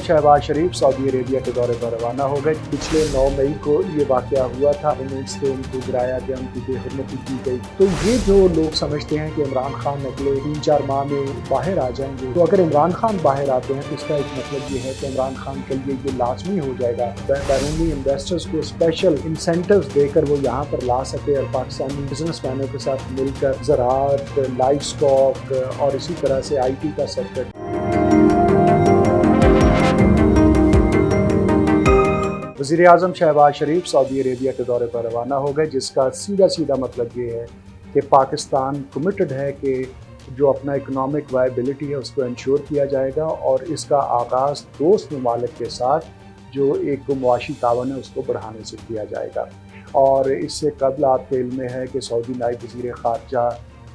शहबाज शरीफ Saudi Arabia के दौरे पर रवाना हो गए। पिछले 9 मई को ये वाक़या हुआ था, मिनट्स से उनको गिराया गया, उनकी बेहरमती की गई। तो ये जो लोग समझते हैं कि इमरान खान अगले 3-4 माह में बाहर आ जाएंगे, तो अगर इमरान खान बाहर आते हैं तो इसका एक मतलब ये है कि इमरान खान के लिए ये लाजमी हो जाएगा बैरूनी इन्वेस्टर्स को स्पेशल इंसेंटिव्स देकर वो यहाँ पर ला सके और पाकिस्तानी बिजनेसमैनों के साथ मिलकर ज़राअत, लाइफ स्टॉक और इसी तरह से IT का सेक्टर। वज़ीर-ए-आज़म शहबाज शरीफ सऊदी अरेबिया के दौरे पर रवाना हो गए, जिसका सीधा मतलब ये है कि पाकिस्तान कमिटेड है कि जो अपना इकनॉमिक वायबिलिटी है उसको इंश्योर किया जाएगा और इसका आगाज़ दोस्त ममालिक के साथ जो एक मुआशी तावन है उसको बढ़ाने से किया जाएगा। और इससे कबल आपके इल्म में है कि सऊदी नायब वज़ीर ख़ारजा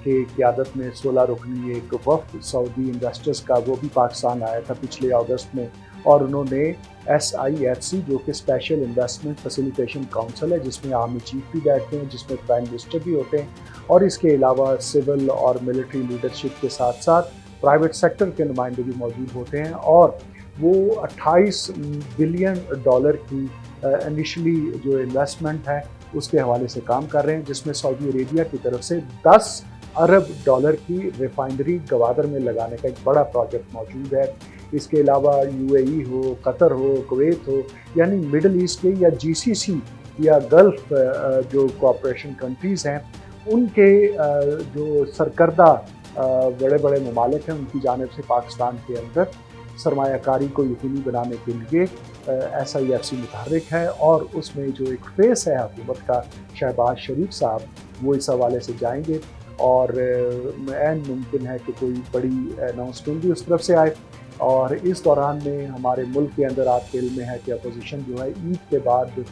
की क़यादत में 16 रुकनी एक वफ़द सऊदी इन्वेस्टर्स का वो भी पाकिस्तान आया था पिछले अगस्त में, और उन्होंने SIFC जो कि स्पेशल इन्वेस्टमेंट फैसिलिटेशन काउंसिल है, जिसमें आर्मी चीफ भी बैठते हैं, जिसमें प्राइम मिनिस्टर भी होते हैं, और इसके अलावा सिविल और मिलिट्री लीडरशिप के साथ साथ प्राइवेट सेक्टर के नुमाइंदे भी मौजूद होते हैं। और वो 28 बिलियन डॉलर की इनिशली जो इन्वेस्टमेंट है उसके हवाले से काम कर रहे हैं, जिसमें सऊदी अरेबिया की तरफ से 10 अरब डॉलर की रिफाइनरी गवादर में लगाने का एक बड़ा प्रोजेक्ट मौजूद है। इसके अलावा UAE हो, कतर हो, कुवैत हो, यानी मिडल ईस्ट के या GCC या गल्फ़ जो कोऑपरेशन कंट्रीज़ हैं, उनके जो सरकर्दा बड़े ममालिक हैं, उनकी जानिब से पाकिस्तान के अंदर सरमायाकारी को यकीनी बनाने के लिए SIFC मुतहर्रिक है। और उसमें जो एक फेस है हुकूमत का, शहबाज शरीफ साहब, वो इस हवाले से जाएंगे और ऐन मुमकिन है कि कोई बड़ी अनाउंसमेंट भी उस तरफ से आए। और इस दौरान में हमारे मुल्क के अंदर आपके इल्म में है कि अपोजिशन जो है ईद के बाद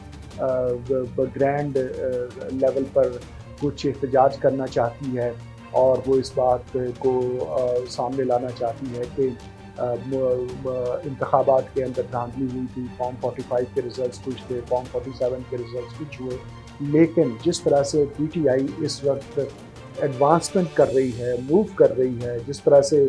ग्रैंड लेवल पर कुछ एहतजाज करना चाहती है, और वो इस बात को सामने लाना चाहती है कि इंतखाबात के अंदर धांधली हुई थी, फॉर्म 45 के रिज़ल्ट्स कुछ थे, फॉर्म 47 के रिज़ल्ट्स कुछ हुए, लेकिन जिस तरह से PTI इस वक्त एडवांसमेंट कर रही है, मूव कर रही है, जिस तरह से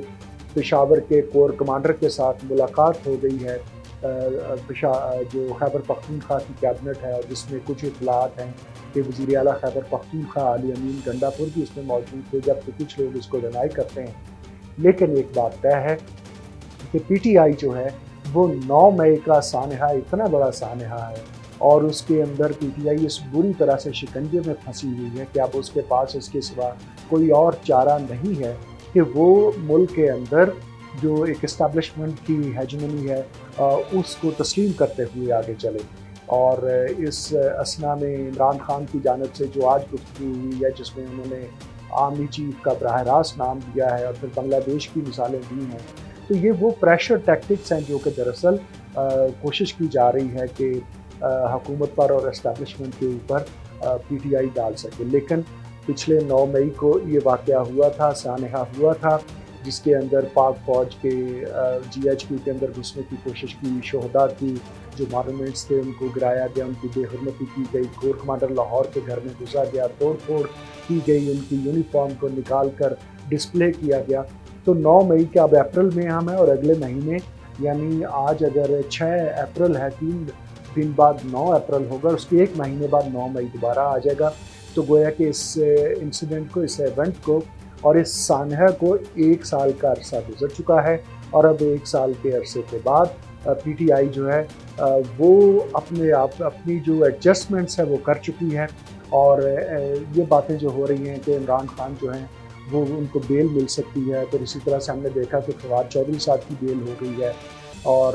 पेशावर के कोर कमांडर के साथ मुलाकात हो गई है, जो खैबर पख्तूनख्वा की कैबिनेट है, और जिसमें कुछ इत्तलात हैं कि वज़ीर आला खैबर पख्तूनख्वा अली अमीन गंडापुर भी उसमें मौजूद थे, जबकि कुछ लोग इसको डिनाई करते हैं। लेकिन एक बात तय है कि PTI जो है वो 9 मई का सानहा इतना बड़ा सानहा है, और उसके अंदर PTI इस बुरी तरह से शिकंजे में फंसी हुई है कि अब उसके पास इसके सिवा कोई और चारा नहीं है कि वो मुल्क के अंदर जो एक इस्टेब्लिशमेंट की हेजमनी है उसको तस्लीम करते हुए आगे चले। और इस असना में इमरान खान की जानिब से जो आज गुफ्तगू हुई है, जिसमें उन्होंने आर्मी चीफ का बराह रास्त नाम दिया है और फिर बांग्लादेश की मिसालें दी हैं, तो ये वो प्रेशर टैक्टिक्स हैं जो कि दरअसल कोशिश की जा रही है कि हुकूमत पर और इस्टेब्लिशमेंट के ऊपर PTI डाल सके। लेकिन पिछले 9 मई को ये वाक़या हुआ था, सानहा हुआ था, जिसके अंदर पाक फ़ौज के GHQ के अंदर घुसने की कोशिश की, शोहदा की जो मॉन्यूमेंट्स थे उनको गिराया गया, उनकी बेहरमती की गई, कोर कमांडर लाहौर के घर में घुसा गया, तोड़ फोड़ की गई, उनकी यूनिफॉर्म को निकाल कर डिस्प्ले किया गया। तो 9 मई के अब अप्रैल में हम हैं, और अगले महीने यानी आज अगर 6 अप्रैल है, 3 दिन बाद 9 अप्रैल होगा, उसके एक महीने बाद 9 मई दोबारा आ जाएगा। तो गोया कि इस इंसिडेंट को, इस इवेंट को और इस सानहा को 1 साल का अरसा गुजर चुका है, और अब 1 साल के अरसे के बाद PTI जो है वो अपनी जो एडजस्टमेंट्स है वो कर चुकी है। और ये बातें जो हो रही हैं कि इमरान खान जो हैं वो उनको बेल मिल सकती है, फिर इसी तरह से हमने देखा कि फवाद चौधरी साहब की बेल हो गई है, और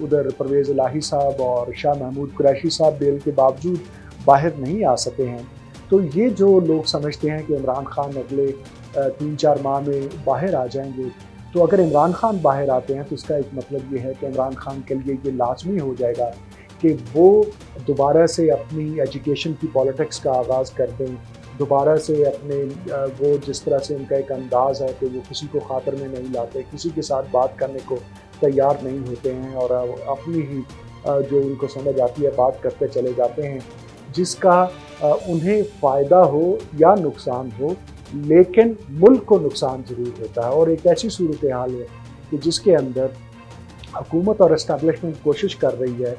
उधर परवेज़ इलाही साहब और शाह महमूद कुरैशी साहब बेल के बावजूद बाहर नहीं आ सके हैं। तो ये जो लोग समझते हैं कि इमरान खान अगले 3-4 माह में बाहर आ जाएंगे, तो अगर इमरान खान बाहर आते हैं तो इसका एक मतलब ये है कि इमरान खान के लिए ये लाजमी हो जाएगा कि वो दोबारा से अपनी एजुकेशन की पॉलिटिक्स का आगाज़ कर दें, दोबारा से अपने वो जिस तरह से उनका एक अंदाज़ है कि वो किसी को खातर में नहीं लाते, किसी के साथ बात करने को तैयार नहीं होते हैं, और अपनी ही जो उनको समझ आती है बात करते चले जाते हैं, जिसका उन्हें फ़ायदा हो या नुकसान हो, लेकिन मुल्क को नुकसान ज़रूर होता है। और एक ऐसी सूरत हाल है कि जिसके अंदर हुकूमत और इस्टेब्लिशमेंट कोशिश कर रही है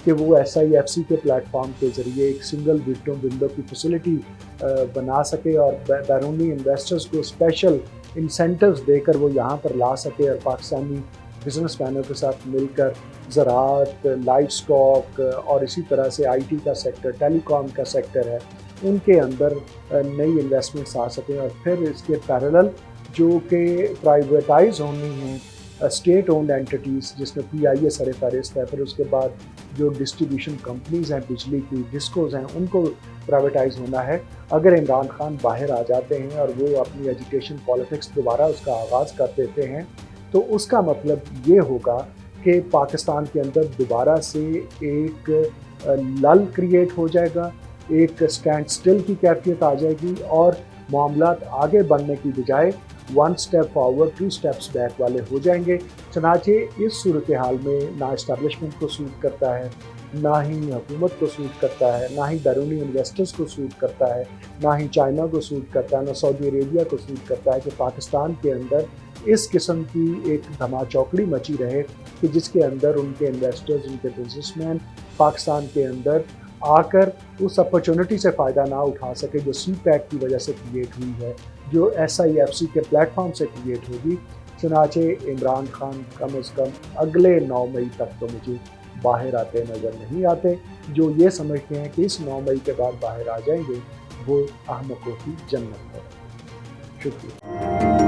कि वो SIFC के प्लेटफॉर्म के ज़रिए एक सिंगल विंडो की फैसिलिटी बना सके और बैरूनी इन्वेस्टर्स को स्पेशल इंसेंटिव्स देकर वो यहाँ पर ला सके और पाकिस्तानी बिजनेसमैनों के साथ मिलकर ज़राअत, लाइफ स्टॉक और इसी तरह से IT का सेक्टर, टेलीकॉम का सेक्टर है, उनके अंदर नई इन्वेस्टमेंट्स आ सकें और फिर इसके पैरेलल जो कि प्राइवेटाइज होनी हैं स्टेट ओन्ड एंटिटीज़ जिसमें PIA सर फहरिस्त है, फिर उसके बाद जो डिस्ट्रीब्यूशन कंपनीज़ हैं बिजली की, डिस्कोज़ हैं, उनको प्राइवेटाइज होना है। अगर इमरान खान बाहर आ जाते हैं और वो अपनी एजुकेशन पॉलिटिक्स दोबारा उसका आगाज़ कर देते हैं तो उसका मतलब ये होगा कि पाकिस्तान के अंदर दोबारा से एक लल क्रिएट हो जाएगा, एक स्टैंड स्टिल की कैफियत आ जाएगी और मामलात आगे बढ़ने की बजाय 1 स्टेप फॉरवर्ड 2 स्टेप्स बैक वाले हो जाएंगे। चनाचे इस सूरत हाल में ना इस्टेब्लिशमेंट को सूट करता है, ना ही हुकूमत को सूट करता है, ना ही बैरूनी इन्वेस्टर्स को सूट करता है, ना ही चाइना को सूट करता है, ना सऊदी अरेबिया को सूट करता है कि पाकिस्तान के अंदर इस किस्म की एक धमाचौकड़ी मची रहे कि जिसके अंदर उनके इन्वेस्टर्स, उनके बिजनेसमैन पाकिस्तान के अंदर आकर उस अपॉर्चुनिटी से फ़ायदा ना उठा सके जो CPEC की वजह से क्रिएट हुई है, जो SIFC के प्लेटफॉर्म से क्रिएट होगी। चुनाचे इमरान खान कम अज़ कम अगले 9 मई तक तो मुझे बाहर आते नज़र नहीं आते। जो ये समझते हैं कि इस 9 मई के बाद बाहर आ जाएंगे वो अहमकों की जन्नत है। शुक्रिया।